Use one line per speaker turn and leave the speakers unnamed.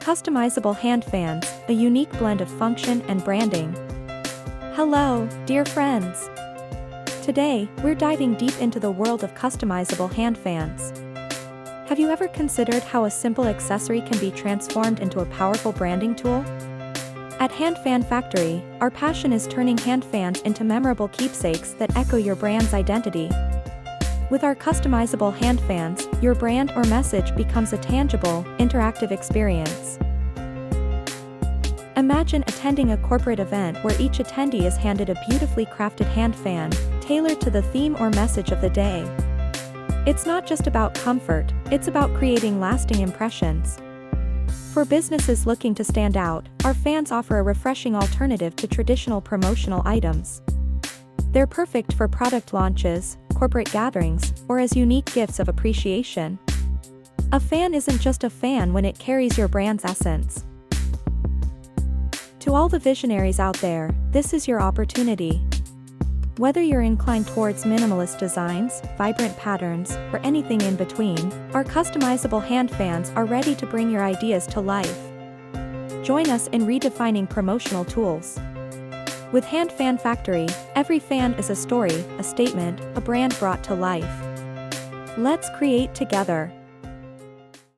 Customizable Hand Fans, a unique blend of function and branding. Hello, dear friends! Today, we're diving deep into the world of customizable hand fans. Have you ever considered how a simple accessory can be transformed into a powerful branding tool? At Hand Fan Factory, our passion is turning hand fans into memorable keepsakes that echo your brand's identity. With our customizable hand fans, your brand or message becomes a tangible, interactive experience. Imagine attending a corporate event where each attendee is handed a beautifully crafted hand fan, tailored to the theme or message of the day. It's not just about comfort, it's about creating lasting impressions. For businesses looking to stand out, our fans offer a refreshing alternative to traditional promotional items. They're perfect for product launches, corporate gatherings, or as unique gifts of appreciation. A fan isn't just a fan when it carries your brand's essence. To all the visionaries out there, this is your opportunity. Whether you're inclined towards minimalist designs, vibrant patterns, or anything in between, our customizable hand fans are ready to bring your ideas to life. Join us in redefining promotional tools. With Hand Fan Factory, every fan is a story, a statement, a brand brought to life. Let's create together.